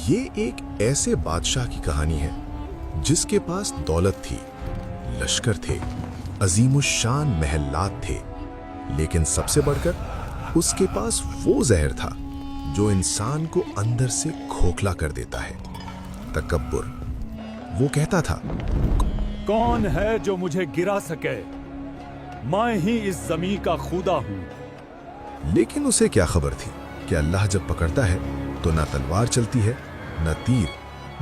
ये एक ऐसे बादशाह की कहानी है जिसके पास दौलत थी, लश्कर थे, अजीमुशान महलात थे, लेकिन सबसे बढ़कर उसके पास वो जहर था जो इंसान को अंदर से खोखला कर देता है, तकब्बुर। वो कहता था, कौन है जो मुझे गिरा सके? मैं ही इस जमीन का खुदा हूं। लेकिन उसे क्या खबर थी कि अल्लाह जब पकड़ता है तो ना तलवार चलती है, न तीर,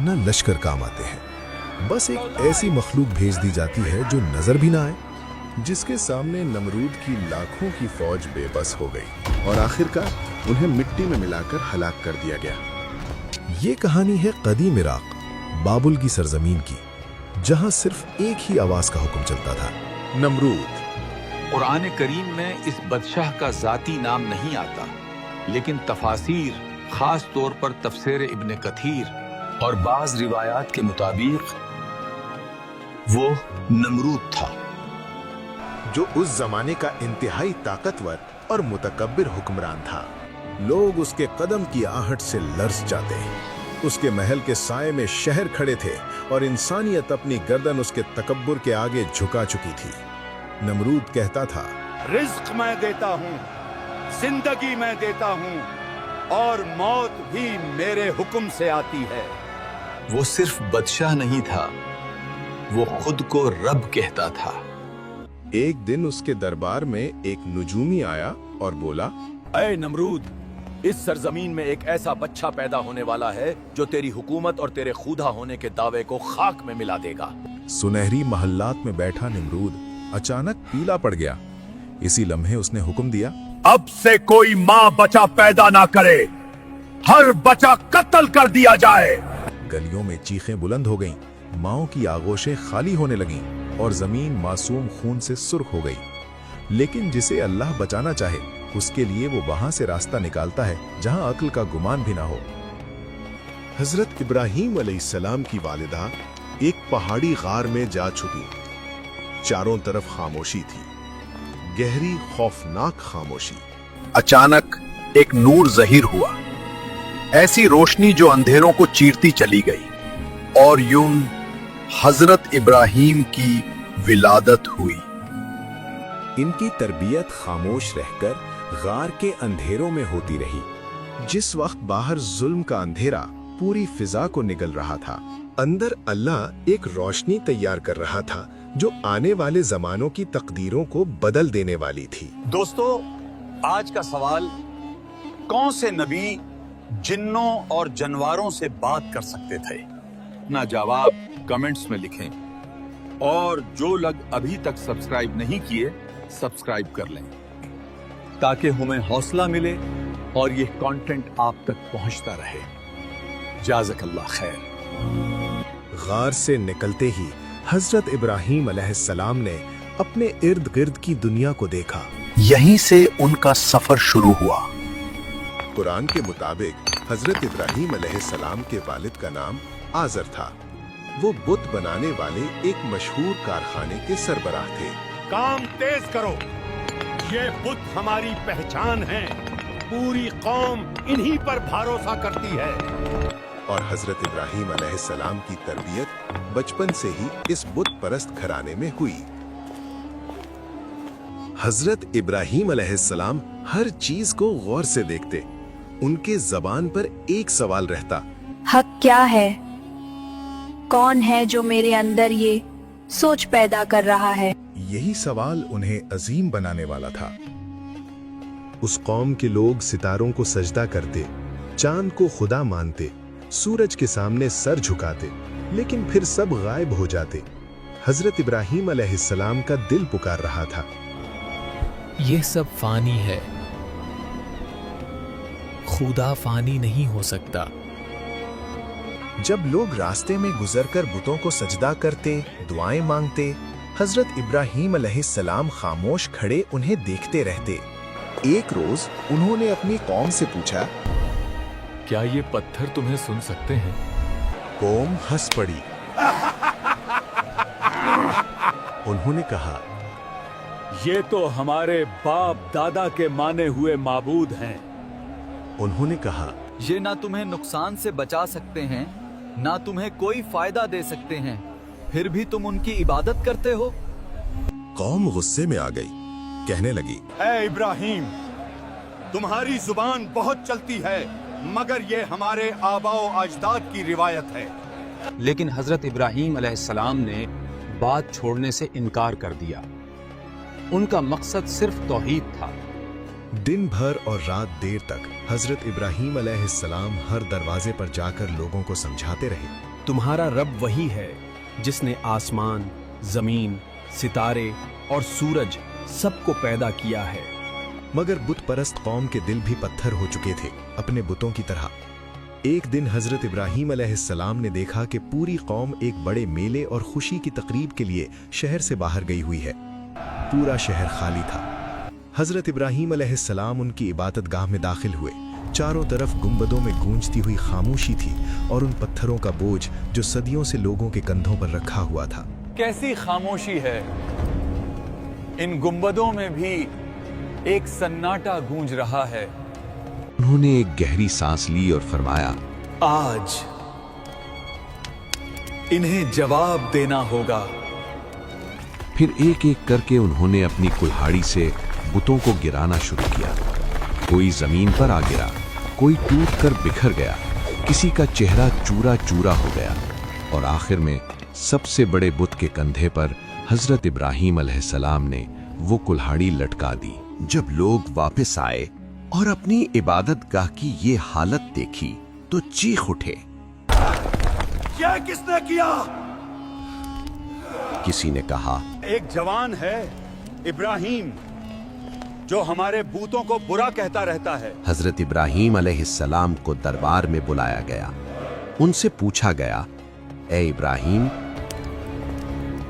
न लश्कर काम आते हैं। बस एक ऐसी मखलूक भेज दी जाती है जो नजर भी ना आए, जिसके सामने नमरूद की लाखों की फौज बेबस हो गई और आखिरकार उन्हें मिट्टी में मिलाकर हलाक कर दिया गया। ये कहानी है कदीम इराक, बाबुल की सरजमीन की, जहां सिर्फ एक ही आवाज का हुक्म चलता था, नमरूद। कुरान करीम में इस बदशाह का जाती नाम नहीं आता, लेकिन तफासीर, खास तौर पर तफसीर इब्न कथीर और बाज रिवायात के मुताबिक वो नमरूद था, जो उस जमाने का इंतहाई ताकतवर और मुतकब्बिर हुक्मरान था। लोग उसके कदम की आहट से लर्ज जाते। उसके महल के साए में शहर खड़े थे और इंसानियत अपनी गर्दन उसके तकब्बुर के आगे झुका चुकी थी। नमरूद कहता था, रिज्क मैं देता हूं, जिंदगी मैं देता हूं, और मौत भी मेरे हुक्म से आती है। वो सिर्फ बदशाह नहीं था, वो खुद को रब कहता था। एक दिन उसके दरबार में एक नुजूमी आया और बोला, ऐ नमरूद, इस सरजमीन में एक ऐसा बच्चा पैदा होने वाला है जो तेरी हुकूमत और तेरे खुदा होने के दावे को खाक में मिला देगा। सुनहरी महल्लात में बैठा नमरूद अचानक पीला पड़ गया। इसी लम्हे उसने हुक्म दिया, अब से कोई माँ बच्चा पैदा ना करे, हर बच्चा कत्ल कर दिया जाए। गलियों में चीखें बुलंद हो गईं, माओं की आगोशें खाली होने लगीं और जमीन मासूम खून से सुर्ख हो गई। लेकिन जिसे अल्लाह बचाना चाहे, उसके लिए वो वहां से रास्ता निकालता है जहां अक्ल का गुमान भी ना हो। हजरत इब्राहीम अलैहिस्सलाम की वालिदा एक पहाड़ी गार में जा छुपी। चारों तरफ खामोशी थी, गहरी खौफनाक खामोशी। अचानक एक नूर ज़हीर हुआ, ऐसी रोशनी जो अंधेरों को चीरती चली गई, और यूं हजरत इब्राहीम की विलादत हुई। इनकी तरबियत खामोश रहकर गार के अंधेरों में होती रही। जिस वक्त बाहर जुल्म का अंधेरा पूरी फिजा को निगल रहा था, अंदर अल्लाह एक रोशनी तैयार कर रहा था जो आने वाले जमानों की तकदीरों को बदल देने वाली थी। दोस्तों, आज का सवाल, कौन से नबी जिन्नों और जानवरों से बात कर सकते थे? अपना जवाब कमेंट्स में लिखें, और जो लोग अभी तक सब्सक्राइब नहीं किए, सब्सक्राइब कर लें ताकि हमें हौसला मिले और ये कंटेंट आप तक पहुंचता रहे। जाज़कल्लाह खैर। गार से निकलते ही हजरत इब्राहीम अलैहिस्सलाम ने अपने इर्द गिर्द की दुनिया को देखा। यहीं से उनका सफर शुरू हुआ। कुरान के मुताबिक हजरत इब्राहीम अलैहिस्सलाम के वालिद का नाम आजर था। वो बुत बनाने वाले एक मशहूर कारखाने के सरबराह थे। काम तेज करो, ये बुत हमारी पहचान है, पूरी कौम इन्हीं पर भरोसा करती है। और हजरत इब्राहीम अलैहिस्सलाम की तरबियत बचपन से ही इस बुत परस्त घराने में हुई। हजरत इब्राहीम अलैहिस्सलाम हर चीज को गौर से देखते। उनके जबान पर एक सवाल रहता, हक क्या है? कौन है जो मेरे अंदर ये सोच पैदा कर रहा है? यही सवाल उन्हें अजीम बनाने वाला था। उस कौम के लोग सितारों को सजदा करते, चांद को खुदा मानते, सूरज के सामने सर झुकाते, लेकिन फिर सब गायब हो जाते। हजरत इब्राहीम अलैहिस्सलाम का दिल पुकार रहा था, ये सब फानी है, खुदा फानी नहीं हो सकता। जब लोग रास्ते में गुजरकर बुतों को सजदा करते, दुआएं मांगते, हजरत इब्राहीम अलैहिस्सलाम खामोश खड़े उन्हें देखते रहते। एक रोज उन्होंने अपनी कौम से पूछा, क्या ये पत्थर तुम्हें सुन सकते हैं? कौम हंस पड़ी। उन्होंने कहा, ये तो हमारे बाप दादा के माने हुए माबूद हैं। उन्होंने कहा, ये ना तुम्हें नुकसान से बचा सकते हैं, ना तुम्हें कोई फायदा दे सकते हैं, फिर भी तुम उनकी इबादत करते हो। कौम गुस्से में आ गई, कहने लगी, ए इब्राहिम, तुम्हारी जुबान बहुत चलती है, मगर ये हमारे आबाओ अजदाद की रिवायत है। लेकिन हजरत इब्राहीम अलैहिस्सलाम ने बात छोड़ने से इनकार कर दिया। उनका मकसद सिर्फ तौहीद था। दिन भर और रात देर तक हजरत इब्राहीम अलैहिस्सलाम हर दरवाजे पर जाकर लोगों को समझाते रहे, तुम्हारा रब वही है जिसने आसमान, जमीन, सितारे और सूरज सबको पैदा किया है। मगर बुत परस्त कौम के दिल भी पत्थर हो चुके थे, अपने बुतों की तरह। एक दिन हजरत इब्राहीम अलैहिस्सलाम ने देखा कि पूरी कौम एक बड़े मेले और खुशी की तकरीब के लिए शहर से बाहर गई हुई है। पूरा शहर खाली था। हजरत इब्राहीम अलैहिस्सलाम उनकी इबादत गाह में दाखिल हुए। चारों तरफ गुंबदों में गूंजती हुई खामोशी थी और उन पत्थरों का बोझ जो सदियों से लोगों के कंधों पर रखा हुआ था। कैसी खामोशी है, इन गुंबदों में भी एक सन्नाटा गूंज रहा है। उन्होंने एक गहरी सांस ली और फरमाया, आज इन्हें जवाब देना होगा। फिर एक एक करके उन्होंने अपनी कुल्हाड़ी से बुतों को गिराना शुरू किया। कोई जमीन पर आ गिरा, कोई टूट कर बिखर गया, किसी का चेहरा चूरा चूरा हो गया और आखिर में सबसे बड़े बुत के कंधे पर हजरत इब्राहीम अलैहिस्सलाम ने वो कुल्हाड़ी लटका दी। जब लोग वापस आए और अपनी इबादत गाह की ये हालत देखी तो चीख उठे। ये किसने किया? किसी ने कहा, एक जवान है इब्राहिम जो हमारे बूतों को बुरा कहता रहता है। हजरत इब्राहीम अलैहिस्सलाम को दरबार में बुलाया गया। उनसे पूछा गया, ए इब्राहीम,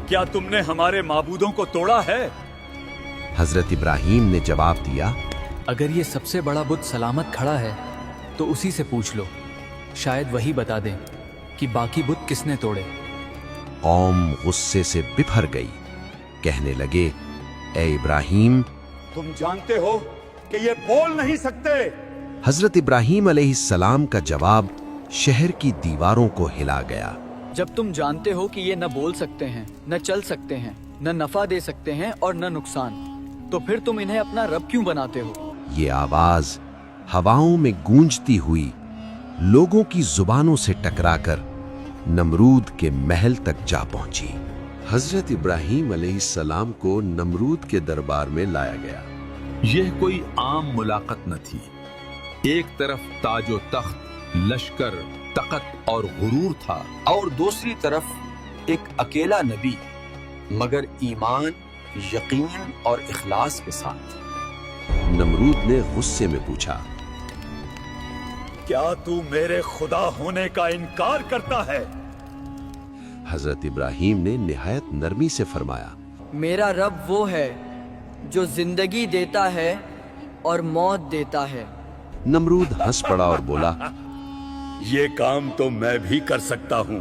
क्या तुमने हमारे माबूदों को तोड़ा है? हजरत इब्राहीम ने जवाब दिया, अगर ये सबसे बड़ा बुत सलामत खड़ा है तो उसी से पूछ लो, शायद वही बता दें कि बाकी बुत किसने तोड़े। कौम गुस्से से बिफर गई। कहने लगे, ए इब्राहीम, तुम जानते हो कि ये बोल नहीं सकते। हजरत इब्राहीम अलैहिस्सलाम का जवाब शहर की दीवारों को हिला गया। जब तुम जानते हो कि ये न बोल सकते हैं, न चल सकते हैं, न नफा दे सकते हैं और न नुकसान, तो फिर तुम इन्हें अपना रब क्यों बनाते हो? ये आवाज हवाओं में गूंजती हुई लोगों की जुबानों से टकराकर नमरूद के महल तक जा पहुंची। हजरत इब्राहीम अलैहिस्सलाम को नमरूद के दरबार में लाया गया। यह कोई आम मुलाकात न थी। एक तरफ ताजो तख्त, लश्कर, तकत और गुरूर था और दूसरी तरफ एक अकेला नबी, मगर ईमान, यकीन और इखलास के साथ। नमरूद ने गुस्से में पूछा, क्या तू मेरे खुदा होने का इनकार करता है? हजरत इब्राहीम ने निहायत नरमी से फरमाया, मेरा रब वो है जो जिंदगी देता है और मौत देता है। नमरूद हंस पड़ा और बोला, ये काम तो मैं भी कर सकता हूँ।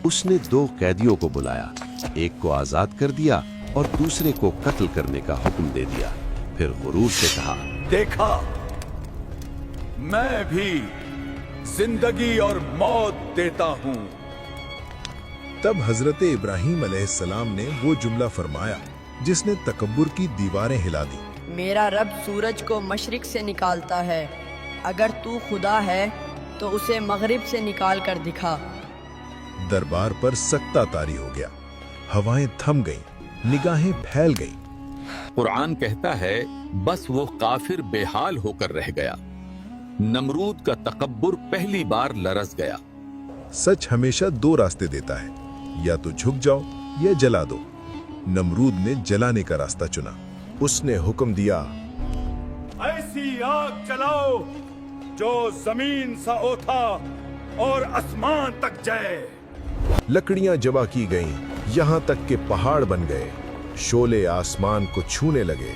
उसने 2 कैदियों को बुलाया, एक को आजाद कर दिया और दूसरे को कत्ल करने का हुक्म दे दिया। फिर गुरूर से कहा, देखा, मैं भी जिंदगी और मौत देता हूँ। तब हजरत इब्राहीम अलैहिस्सलाम ने वो जुमला फरमाया जिसने तकब्बुर की दीवारें हिला दी। मेरा रब सूरज को मशरिक से निकालता है, अगर तू खुदा है तो उसे मगरिब से निकाल कर दिखा। दरबार पर सख्ता तारी हो गया। हवाएं थम गईं, निगाहें फैल गईं। कुरान कहता है, बस वो काफिर बेहाल होकर रह गया। नमरूद का तकब्बुर पहली बार लरस गया। सच हमेशा 2 रास्ते देता है, या तो झुक जाओ या जला दो। नमरूद ने जलाने का रास्ता चुना। उसने हुक्म दिया, ऐसी आग जलाओ जो जमीन सा ओथा और आसमान तक जाए। लकड़ियां जमा की गईं, यहाँ तक के पहाड़ बन गए। शोले आसमान को छूने लगे।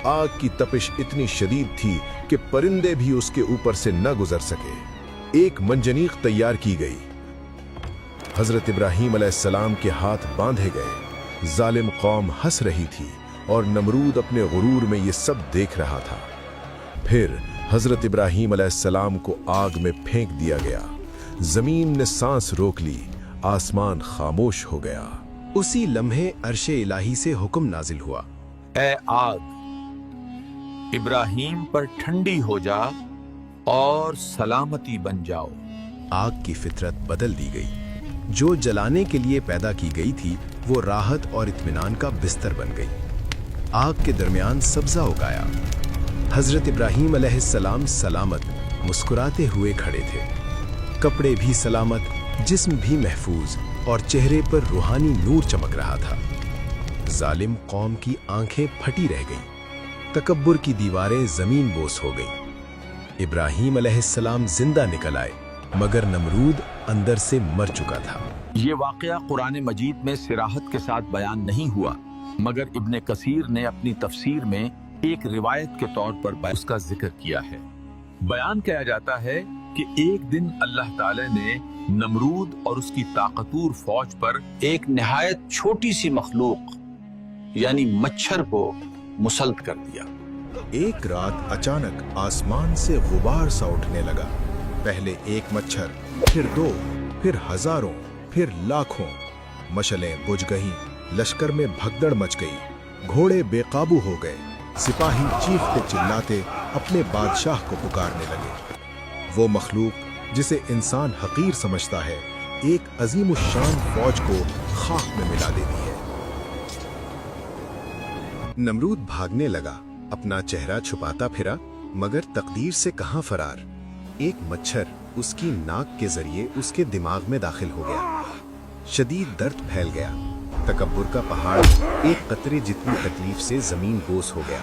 आग की तपिश इतनी शदीद थी कि परिंदे भी उसके ऊपर से न गुजर सके। एक मंजनीक तैयार की गई। हजरत इब्राहीम अलैहिस्सलाम के हाथ बांधे गए। जालिम कौम हंस रही थी और नमरूद अपने गुरूर में ये सब देख रहा था। फिर हजरत इब्राहीम अलैहिस्सलाम को आग में फेंक दिया गया। जमीन ने सांस रोक ली, आसमान खामोश हो गया। उसी लम्हे अर्शे इलाही से हुक्म नाजिल हुआ, ए आग, इब्राहीम पर ठंडी हो जा और सलामती बन जाओ। आग की फितरत बदल दी गई। जो जलाने के लिए पैदा की गई थी वो राहत और इत्मीनान का बिस्तर बन गई। आग के दरमियान सब्जा उगाया। हजरत इब्राहीम अलैहिस्सलाम सलामत मुस्कुराते हुए खड़े थे। कपड़े भी सलामत, जिस्म भी महफूज और चेहरे पर रूहानी नूर चमक रहा था। जालिम कौम की आंखें फटी रह गईं। तकब्बुर की दीवारें जमीन बोस हो गईं। इब्राहीम अलैहिस्सलाम जिंदा निकल आए, मगर नमरूद अंदर से मर चुका था। ये वाकया कुरान मजीद में सिराहत के साथ बयान नहीं हुआ, मगर इब्ने कसीर ने अपनी तफसीर में एक रिवायत के तौर पर उसका जिक्र किया है। बयान किया जाता है कि एक दिन अल्लाह ताला ने नमरूद और उसकी ताकतूर फौज पर एक निहायत छोटी सी मखलूक यानी मच्छर को मुसल्लत कर दिया। एक रात अचानक आसमान से गुबार सा उठने लगा। पहले एक मच्छर, फिर दो, फिर हजारों, फिर लाखों। मशलें बुझ गईं, लश्कर में भगदड़ मच गई, घोड़े बेकाबू हो गए। सिपाही चीखते चिल्लाते अपने बादशाह को पुकारने लगे। वो मखलूक जिसे इंसान हकीर समझता है, एक अजीमुश्शान फौज को खाक में मिला देती है। नमरूद भागने लगा, अपना चेहरा छुपाता फिरा, मगर तकदीर से कहां फरार। एक मच्छर उसकी नाक के जरिए उसके दिमाग में दाखिल हो गया। शदीद दर्द फैल गया। तकब्बुर का पहाड़ एक कतरे जितनी तकलीफ से जमीन बोस हो गया।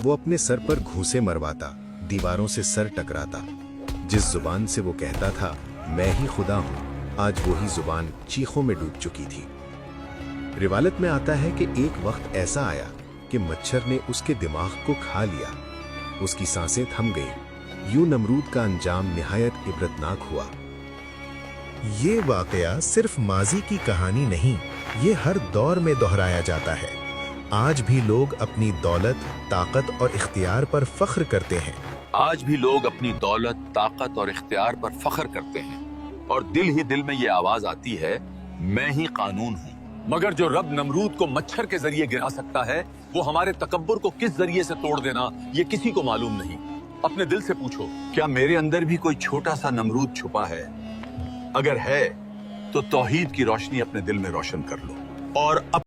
वो अपने सर पर घूंसे मरवाता, दीवारों से सर टकराता। जिस जुबान से वो कहता था मैं ही खुदा हूँ, आज वही जुबान चीखों में डूब चुकी थी। रिवायत में आता है कि एक वक्त ऐसा आया कि मच्छर ने उसके दिमाग को खा लिया। उसकी सांसें थम गईं। यूं नमरूद का अंजाम निहायत इबरतनाक हुआ। ये वाकया सिर्फ माजी की कहानी नहीं, ये हर दौर में दोहराया जाता है। आज भी लोग अपनी दौलत, ताकत और इख्तियार पर फख्र करते हैं। आज भी लोग अपनी दौलत, ताकत और इख्तियार पर फख्र करते हैं और दिल ही दिल में ये आवाज आती है, मैं ही कानून हूँ। मगर जो रब नमरूद को मच्छर के जरिए गिरा सकता है, वो हमारे तकब्बुर को किस जरिए से तोड़ देना, ये किसी को मालूम नहीं। अपने दिल से पूछो, क्या मेरे अंदर भी कोई छोटा सा नमरूद छुपा है? अगर है तो तौहीद की रोशनी अपने दिल में रोशन कर लो और